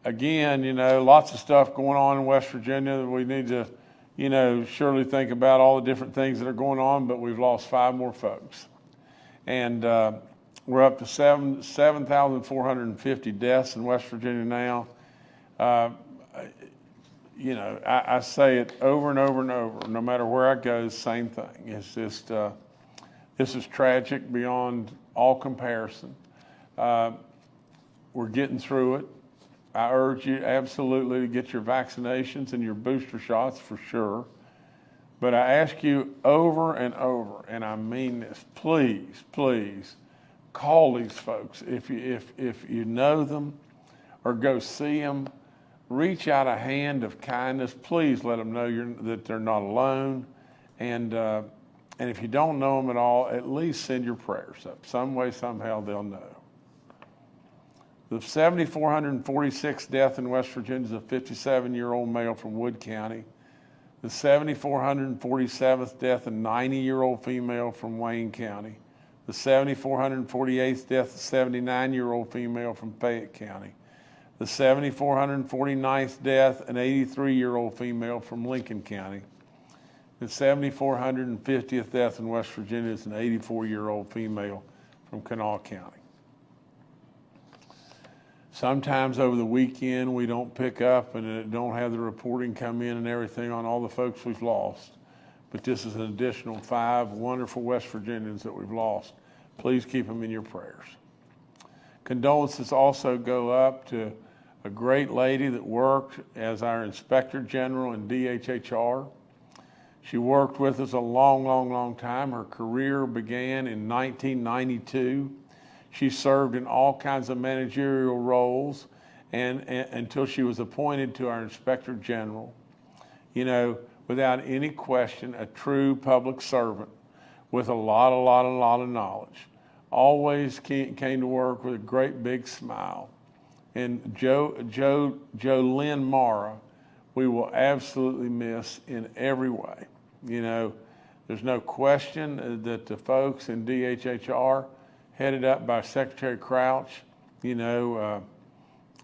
again, lots of stuff going on in West Virginia that we need to, surely think about all the different things that are going on, but we've lost 5 more folks. And we're up to 7,450 deaths in West Virginia now. I say it over and over and over, no matter where I go, same thing. It's just, this is tragic beyond all comparison. We're getting through it. I urge you absolutely to get your vaccinations and your booster shots for sure. But I ask you over and over, and I mean this, please, please, call these folks. If you know them or go see them, reach out a hand of kindness. Please let them know that they're not alone. And if you don't know them at all, at least send your prayers up. Some way, somehow, they'll know. The 7,446th death in West Virginia is a 57-year-old male from Wood County. The 7,447th death, a 90-year-old female from Wayne County. The 7,448th death, a 79-year-old female from Fayette County. The 7,449th death, an 83-year-old female from Lincoln County. The 7,450th death in West Virginia is an 84-year-old female from Kanawha County. Sometimes over the weekend we don't pick up and don't have the reporting come in and everything on all the folks we've lost. But this is an additional 5 wonderful West Virginians that we've lost. Please keep them in your prayers. Condolences also go up to a great lady that worked as our Inspector General in DHHR. She worked with us a long, long, long time. Her career began in 1992. She served in all kinds of managerial roles and until she was appointed to our Inspector General. Without any question, a true public servant with a lot of knowledge. Always came to work with a great big smile. And Jolynn Mara, we will absolutely miss in every way. There's no question that the folks in DHHR, headed up by Secretary Crouch,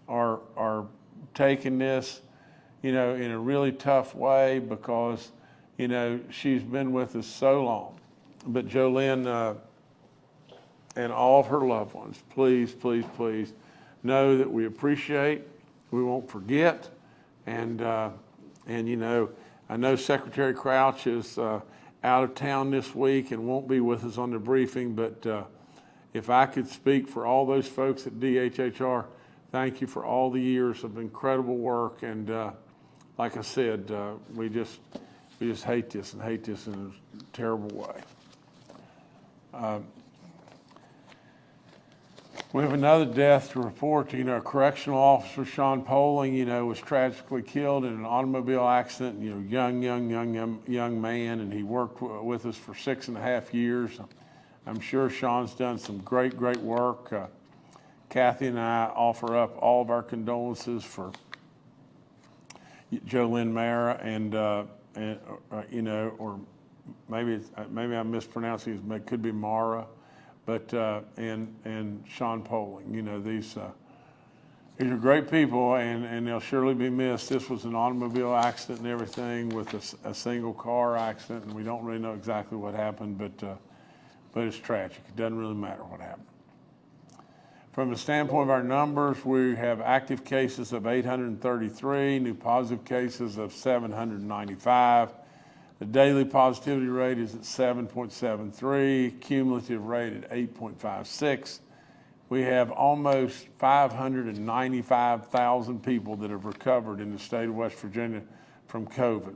are taking this, in a really tough way because, she's been with us so long. But Jolynn and all of her loved ones, please, please, please know that we appreciate, we won't forget, and I know Secretary Crouch is out of town this week and won't be with us on the briefing, but if I could speak for all those folks at DHHR, thank you for all the years of incredible work. And like I said, we just hate this in a terrible way. We have another death to report. Correctional officer Sean Poling, was tragically killed in an automobile accident. Young man, and he worked with us for 6.5 years. I'm sure Sean's done some great work. Kathy and I offer up all of our condolences for Jolynn Mara and or maybe I'm mispronouncing it. It could be Mara, but and Sean Poling. These are great people, and they'll surely be missed. This was an automobile accident and everything with a single car accident, and we don't really know exactly what happened, but it's tragic. It doesn't really matter what happened. From the standpoint of our numbers, we have active cases of 833, new positive cases of 795. The daily positivity rate is at 7.73, cumulative rate at 8.56. We have almost 595,000 people that have recovered in the state of West Virginia from COVID.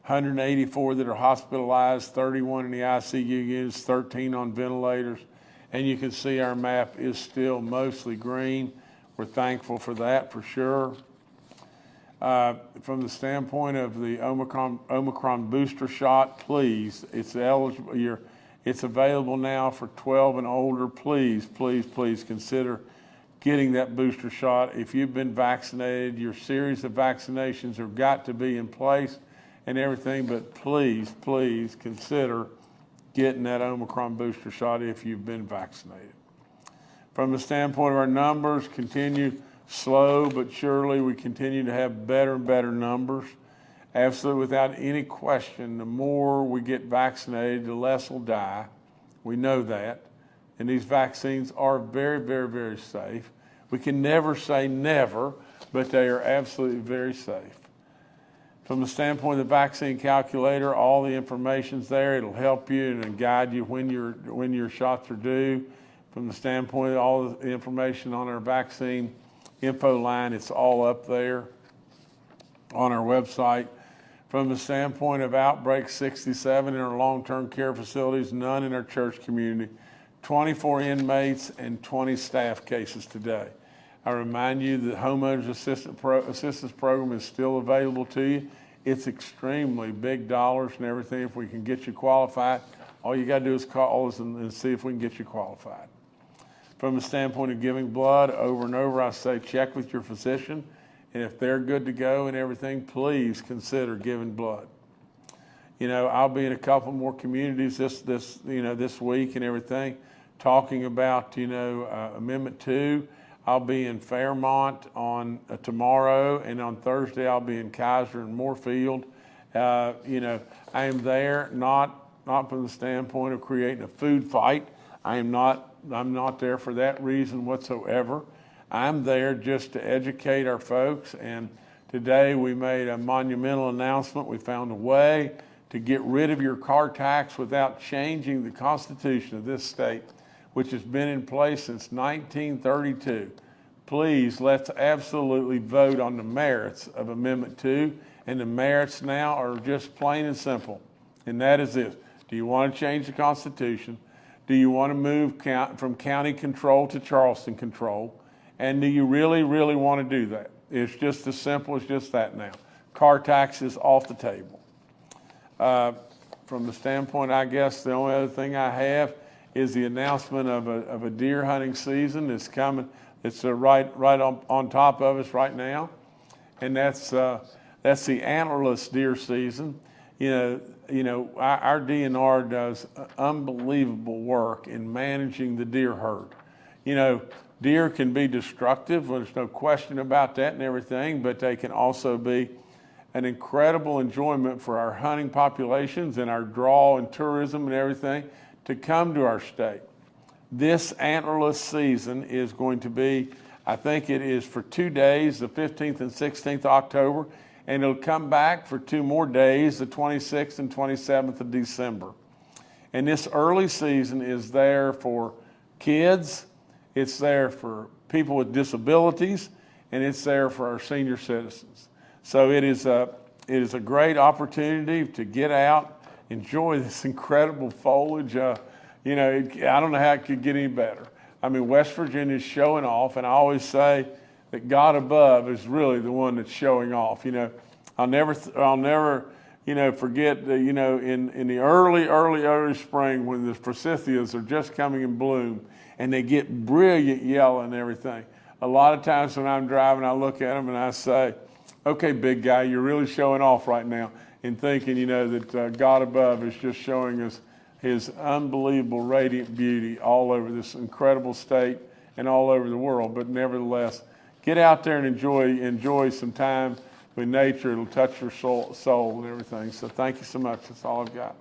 184 that are hospitalized, 31 in the ICU units, 13 on ventilators. And you can see our map is still mostly green. We're thankful for that for sure. From the standpoint of the Omicron booster shot, please, it's eligible. It's available now for 12 and older. Please, please, please consider getting that booster shot. If you've been vaccinated, your series of vaccinations have got to be in place and everything, but please, please consider getting that Omicron booster shot if you've been vaccinated. From the standpoint of our numbers, continue Slow but surely, we continue to have better and better numbers. Absolutely, without any question, the more we get vaccinated, the less will die. We know that. And these vaccines are very, very, very safe. We can never say never, but they are absolutely very safe. From the standpoint of the vaccine calculator, all the information's there. It'll help you and guide you when your shots are due. From the standpoint of all the information on our vaccine info line, it's all up there on our website. From the standpoint of outbreak, 67 in our long-term care facilities, none in our church community, 24 inmates and 20 staff cases today. I remind you that homeowners assistance program is still available to you. It's extremely big dollars and everything. If we can get you qualified, all you got to do is call us and see if we can get you qualified. From the standpoint of giving blood, over and over, I say check with your physician. And if they're good to go and everything, please consider giving blood. You know, I'll be in a couple more communities this week and everything, talking about, Amendment 2. I'll be in Fairmont on tomorrow, and on Thursday I'll be in Kaiser and Moorfield. I am there not from the standpoint of creating a food fight. I'm not there for that reason whatsoever. I'm there just to educate our folks, and today we made a monumental announcement. We found a way to get rid of your car tax without changing the Constitution of this state, which has been in place since 1932. Please, let's absolutely vote on the merits of Amendment 2, and the merits now are just plain and simple, and that is this. Do you want to change the Constitution? Do you want to move from county control to Charleston control? And do you really, really want to do that? It's just as simple as just that now. Car tax is off the table. From the standpoint, I guess the only other thing I have is the announcement of a deer hunting season that's coming. It's right on top of us right now, and that's the antlerless deer season. Our DNR does unbelievable work in managing the deer herd. Deer can be destructive, there's no question about that and everything, but they can also be an incredible enjoyment for our hunting populations and our draw and tourism and everything to come to our state. This antlerless season is going to be, I think it is for 2 days, the 15th and 16th October, and it'll come back for 2 more days, the 26th and 27th of December. And this early season is there for kids, it's there for people with disabilities, and it's there for our senior citizens. So it is a great opportunity to get out, enjoy this incredible foliage. I don't know how it could get any better. I mean, West Virginia is showing off, and I always say that God above is really the one that's showing off. I'll never forget that, in the early spring when the forsythias are just coming in bloom and they get brilliant yellow and everything. A lot of times when I'm driving, I look at them and I say, okay, big guy, you're really showing off right now, and thinking, that God above is just showing us his unbelievable radiant beauty all over this incredible state and all over the world. But nevertheless, get out there and enjoy some time with nature. It'll touch your soul and everything. So thank you so much. That's all I've got.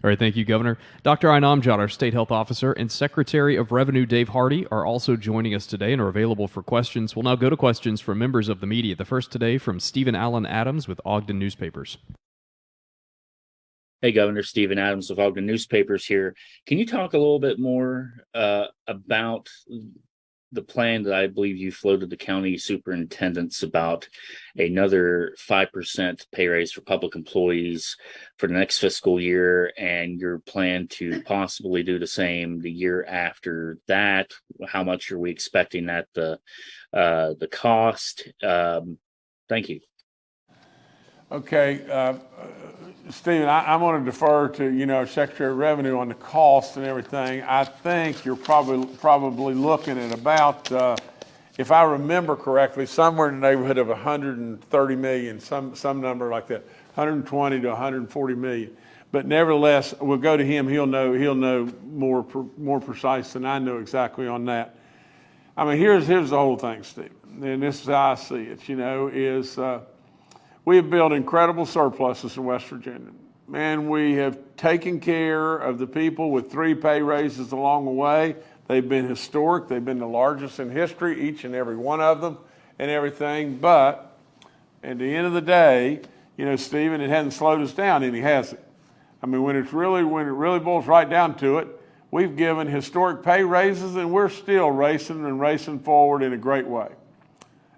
All right, thank you, Governor. Dr. Inamjad, our State Health Officer, and Secretary of Revenue Dave Hardy are also joining us today and are available for questions. We'll now go to questions from members of the media. The first today from Stephen Allen Adams with Ogden Newspapers. Hey, Governor, Stephen Adams of Ogden Newspapers here. Can you talk a little bit more about the plan that I believe you floated the county superintendents about another 5% pay raise for public employees for the next fiscal year, and your plan to possibly do the same the year after that? How much are we expecting that the cost? Thank you. Okay, Stephen, I'm going to defer to Secretary of Revenue on the cost and everything. I think you're probably looking at about, if I remember correctly, somewhere in the neighborhood of 130 million, some number like that, 120 to 140 million. But nevertheless, we'll go to him. He'll know more precise than I know exactly on that. I mean, here's the whole thing, Stephen, and this is how I see it, is we have built incredible surpluses in West Virginia. Man, we have taken care of the people with 3 pay raises along the way. They've been historic. They've been the largest in history, each and every one of them and everything. But at the end of the day, Stephen, it hasn't slowed us down any, has it? I mean, when it really boils right down to it, we've given historic pay raises and we're still racing forward in a great way.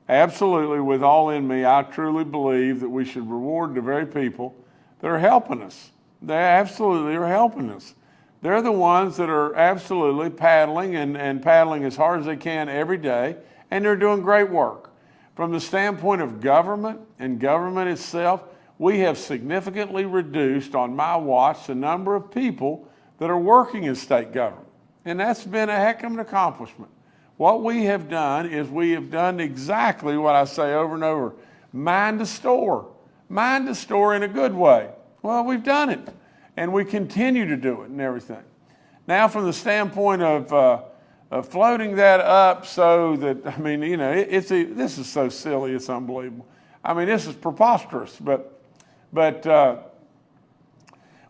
Absolutely, with all in me, I truly believe that we should reward the very people that are helping us. They absolutely are helping us. They're the ones that are absolutely paddling and paddling as hard as they can every day, and they're doing great work. From the standpoint of government and government itself, we have significantly reduced on my watch the number of people that are working in state government. And that's been a heck of an accomplishment. What we have done is we have done exactly what I say over and over, mind the store in a good way. Well, we've done it, and we continue to do it and everything. Now, from the standpoint of floating that up so that, I mean, this is so silly, it's unbelievable. I mean, this is preposterous, but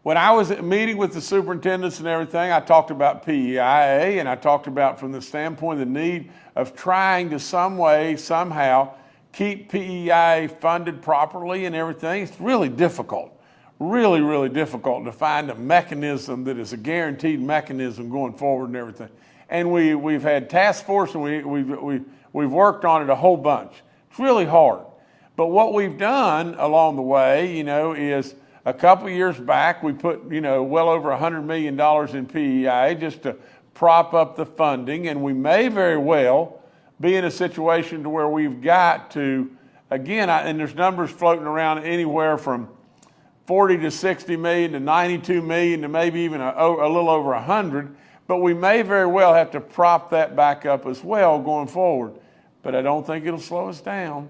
when I was meeting with the superintendents and everything, I talked about PEIA, and I talked about from the standpoint of the need of trying to somehow keep PEIA funded properly and everything. It's really difficult, really difficult to find a mechanism that is a guaranteed mechanism going forward and everything. And we've had task force and we've worked on it a whole bunch. It's really hard. But what we've done along the way, is a couple years back, we put, well over $100 million in PEI just to prop up the funding. And we may very well be in a situation to where we've got to, again, and there's numbers floating around anywhere from 40 to 60 million to 92 million to maybe even a little over 100. But we may very well have to prop that back up as well going forward. But I don't think it'll slow us down.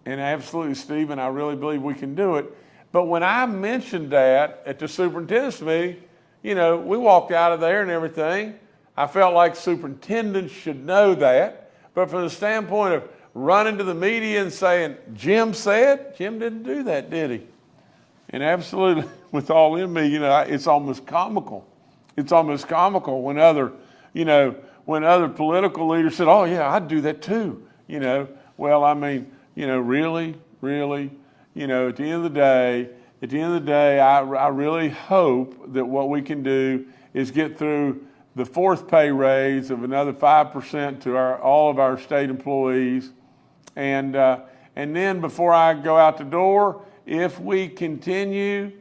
And absolutely, Stephen, I really believe we can do it. But when I mentioned that at the superintendent's meeting, we walked out of there and everything. I felt like superintendents should know that. But from the standpoint of running to the media and saying, Jim didn't do that, did he? And absolutely, with all in me, it's almost comical. It's almost comical when other political leaders said, oh yeah, I'd do that too. Well, I mean, really, at the end of the day, I really hope that what we can do is get through the 4th pay raise of another 5% to all of our state employees. And then before I go out the door, if we continue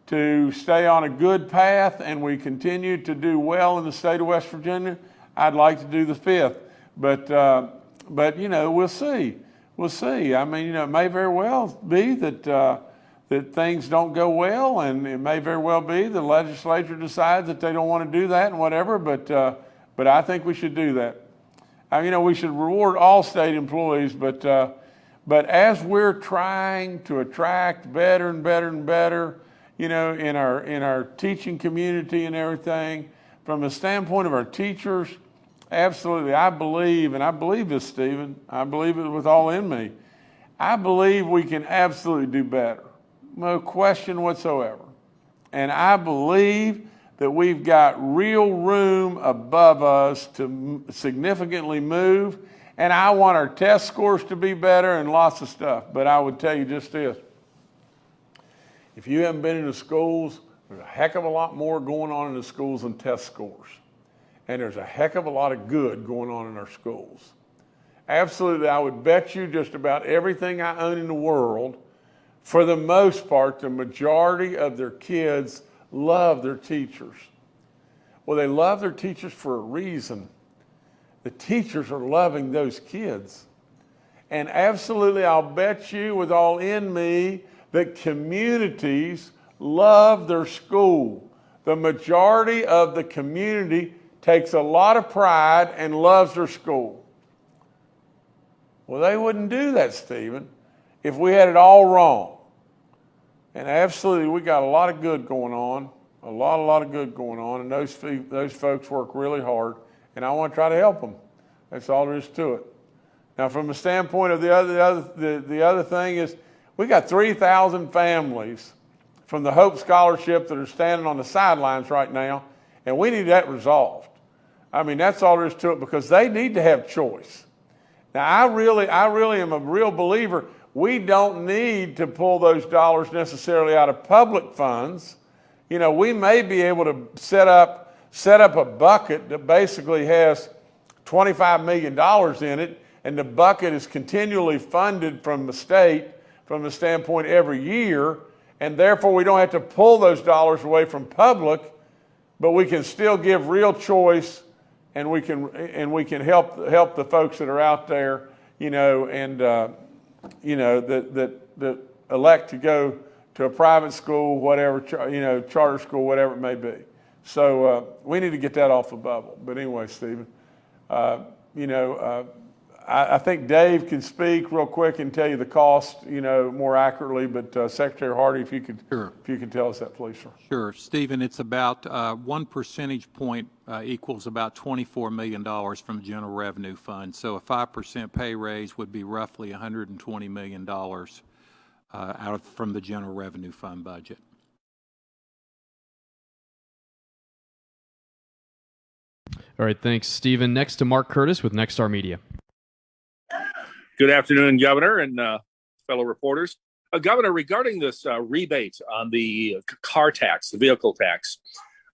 to stay on a good path and we continue to do well in the state of West Virginia, I'd like to do the 5th. But we'll see. We'll see. I mean, it may very well be that things don't go well, and it may very well be the legislature decides that they don't want to do that and whatever. But I think we should do that. We should reward all state employees, but as we're trying to attract better and better, in our teaching community and everything, from the standpoint of our teachers. Absolutely, I believe this, Stephen. I believe it with all in me. I believe we can absolutely do better. No question whatsoever. And I believe that we've got real room above us to significantly move. And I want our test scores to be better and lots of stuff. But I would tell you just this. If you haven't been in the schools, there's a heck of a lot more going on in the schools than test scores. And there's a heck of a lot of good going on in our schools. Absolutely, I would bet you just about everything I own in the world, for the most part, the majority of their kids love their teachers. Well, they love their teachers for a reason. The teachers are loving those kids. And absolutely, I'll bet you with all in me that communities love their school. The majority of the community takes a lot of pride and loves their school. Well, they wouldn't do that, Stephen, if we had it all wrong. And absolutely, we got a lot of good going on, a lot of good going on, and those folks work really hard, and I want to try to help them. That's all there is to it. Now, from the standpoint of the other thing is, we got 3,000 families from the Hope Scholarship that are standing on the sidelines right now, and we need that resolved. I mean, that's all there is to it, because they need to have choice. Now, I really am a real believer. We don't need to pull those dollars necessarily out of public funds. You know, we may be able to set up a bucket that basically has $25 million in it, and the bucket is continually funded from the state from the standpoint every year, and therefore we don't have to pull those dollars away from public, but we can still give real choice, and we can help the folks that are out there, you know, and that elect to go to a private school, whatever, charter school, whatever it may be. So we need to get that off the bubble. But anyway, Stephen, I think Dave can speak real quick and tell you the cost, more accurately. But Secretary Hardy, if you could, Sure. if you could tell us that, please, sir. Sure. Stephen, it's about 1 percentage point equals about $24 million from the General Revenue Fund. So a 5% pay raise would be roughly $120 million from the General Revenue Fund budget. All right, thanks, Stephen. Next to Mark Curtis with Nexstar Media. Good afternoon, Governor and fellow reporters. Governor, regarding this rebate on the car tax, the vehicle tax,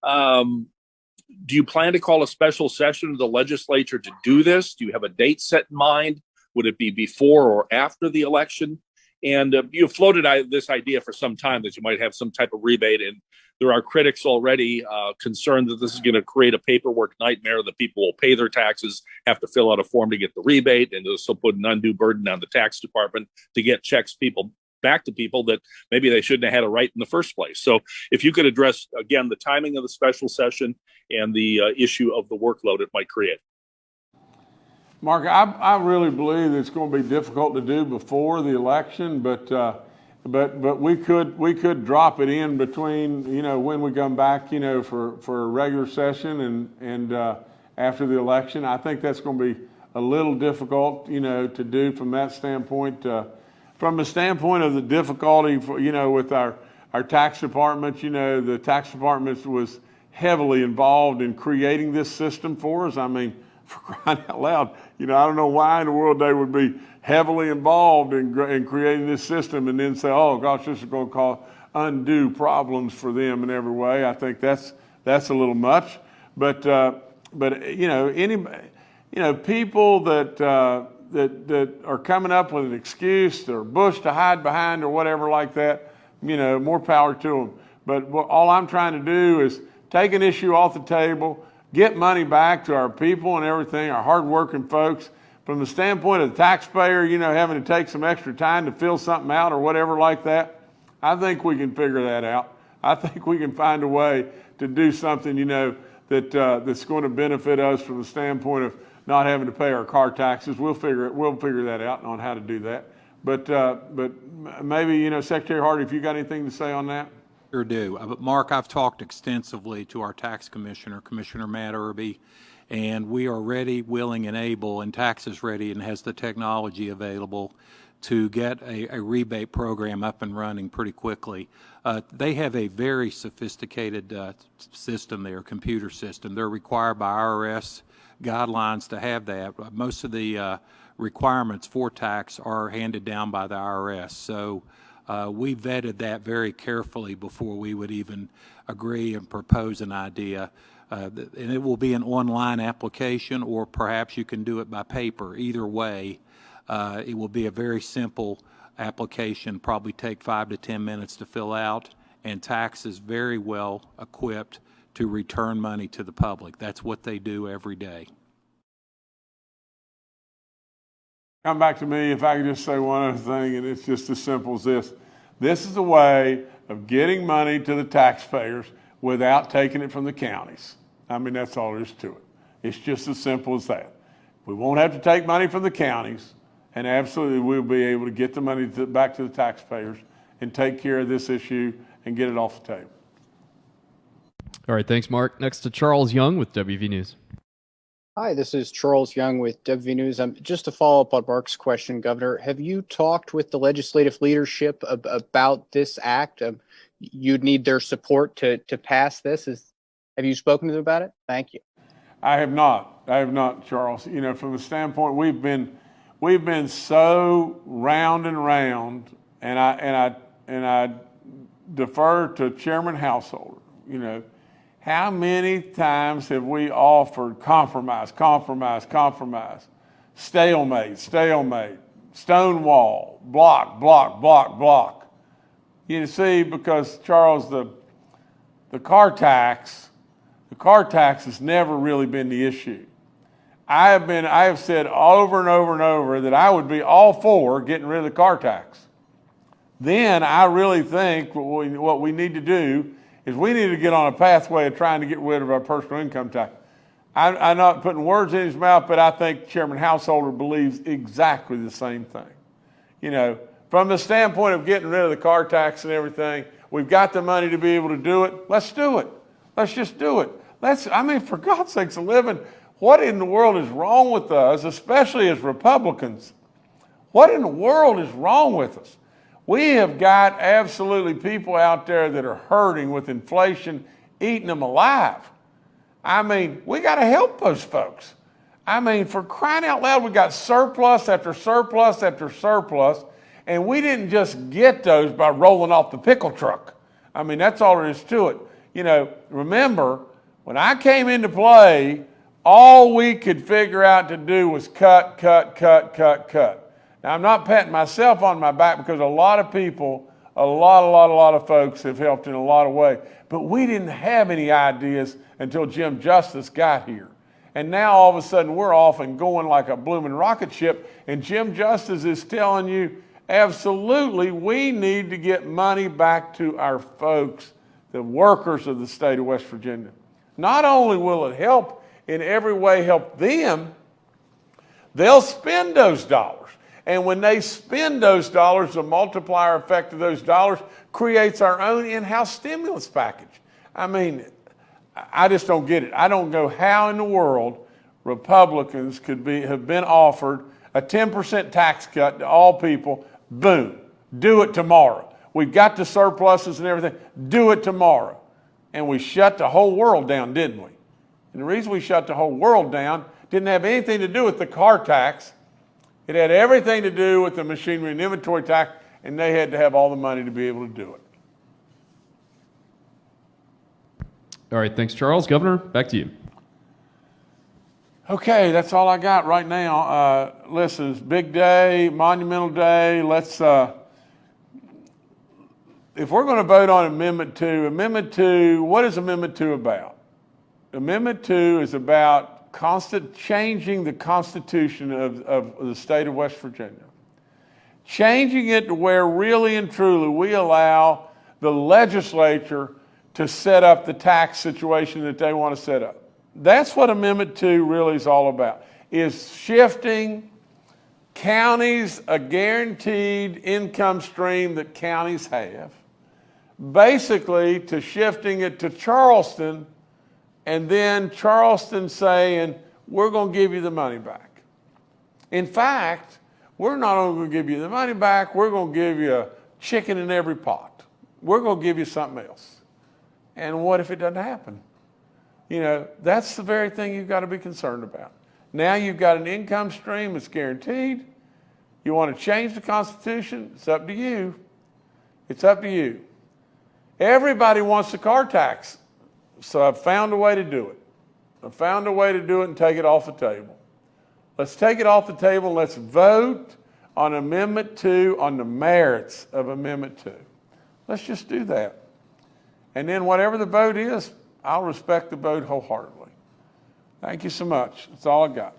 do you plan to call a special session of the legislature to do this? Do you have a date set in mind? Would it be before or after the election? And you floated this idea for some time that you might have some type of rebate, and there are critics already concerned that this is going to create a paperwork nightmare, that people will pay their taxes, have to fill out a form to get the rebate, and this will put an undue burden on the tax department to get checks back to people that maybe they shouldn't have had a right in the first place. So if you could address, again, the timing of the special session and the issue of the workload it might create. Mark, I really believe it's going to be difficult to do before the election, but we could drop it in between, when we come back, for a regular session and after the election. I think that's going to be a little difficult, to do from that standpoint. From the standpoint of the difficulty, with our tax department, the tax department was heavily involved in creating this system for us. I mean, for crying out loud, I don't know why in the world they would be heavily involved in creating this system and then say, oh gosh, this is going to cause undue problems for them in every way. I think that's a little much. But people that are coming up with an excuse or bush to hide behind or whatever like that, more power to them. But all I'm trying to do is take an issue off the table, get money back to our people and everything, our hardworking folks. From the standpoint of the taxpayer, having to take some extra time to fill something out or whatever like that, I think we can figure that out. I think we can find a way to do something, that's going to benefit us from the standpoint of not having to pay our car taxes. We'll figure that out on how to do that. But maybe, Secretary Hardy, if you got anything to say on that? Sure do. Mark, I've talked extensively to our tax commissioner, Commissioner Matt Irby, and we are ready, willing, and able, and tax is ready and has the technology available to get a rebate program up and running pretty quickly. They have a very sophisticated system there, computer system. They're required by IRS guidelines to have that. Most of the requirements for tax are handed down by the IRS. So we vetted that very carefully before we would even agree and propose an idea. And it will be an online application, or perhaps you can do it by paper. Either way, it will be a very simple application, probably take 5 to 10 minutes to fill out, and tax is very well equipped to return money to the public. That's what they do every day. Come back to me if I can just say one other thing, and it's just as simple as this. This is a way of getting money to the taxpayers without taking it from the counties. I mean, that's all there is to it. It's just as simple as that. We won't have to take money from the counties, and absolutely we'll be able to get the money back to the taxpayers and take care of this issue and get it off the table. All right, thanks, Mark. Next to Charles Young with WV News. Hi, this is Charles Young with WV News. Just to follow up on Mark's question, Governor, have you talked with the legislative leadership about this act? You'd need their support to pass this. Have you spoken to them about it? Thank you. I have not, Charles. You know, from the standpoint we've been so round and round, and I defer to Chairman Householder. You know, how many times have we offered compromise, stalemate, stonewall, block? You see, because Charles, the car tax has never really been the issue. I have said over and over that I would be all for getting rid of the car tax. Then I really think what we need to do is we need to get on a pathway of trying to get rid of our personal income tax. I'm not putting words in his mouth, but I think Chairman Householder believes exactly the same thing. You know, from the standpoint of getting rid of the car tax and everything, we've got the money to be able to do it. Let's do it. Let's just do it. For God's sakes, what in the world is wrong with us, especially as Republicans? What in the world is wrong with us? We have got absolutely people out there that are hurting with inflation, eating them alive. We got to help those folks. For crying out loud, we got surplus after surplus after surplus, and we didn't just get those by rolling off the pickle truck. That's all there is to it. You know, remember, when I came into play, all we could figure out to do was cut. Now, I'm not patting myself on my back because a lot of people, a lot of folks have helped in a lot of ways. But we didn't have any ideas until Jim Justice got here. And now all of a sudden we're off and going like a blooming rocket ship. And Jim Justice is telling you, absolutely, we need to get money back to our folks, the workers of the state of West Virginia. Not only will it help in every way help them, they'll spend those dollars. And when they spend those dollars, the multiplier effect of those dollars creates our own in-house stimulus package. I just don't get it. I don't know how in the world Republicans have been offered a 10% tax cut to all people. Boom, do it tomorrow. We've got the surpluses and everything. Do it tomorrow. And we shut the whole world down, didn't we? And the reason we shut the whole world down didn't have anything to do with the car tax. It had everything to do with the machinery and inventory tax, and they had to have all the money to be able to do it. All right, thanks, Charles. Governor, back to you. Okay, that's all I got right now. Listen, it's a big day, monumental day. If we're going to vote on Amendment 2, what is Amendment 2 about? Amendment 2 is about changing the Constitution of the state of West Virginia. Changing it to where really and truly we allow the legislature to set up the tax situation that they want to set up. That's what Amendment 2 really is all about, is shifting counties a guaranteed income stream that counties have, basically to shifting it to Charleston, and then Charleston saying, we're going to give you the money back. In fact, we're not only going to give you the money back, we're going to give you a chicken in every pot. We're going to give you something else. And what if it doesn't happen? You know, that's the very thing you've got to be concerned about. Now you've got an income stream that's guaranteed. You want to change the Constitution? It's up to you. It's up to you. Everybody wants the car tax. So I've found a way to do it. I've found a way to do it and take it off the table. Let's take it off the table and let's vote on Amendment 2, on the merits of Amendment 2. Let's just do that. And then whatever the vote is, I'll respect the vote wholeheartedly. Thank you so much. That's all I got.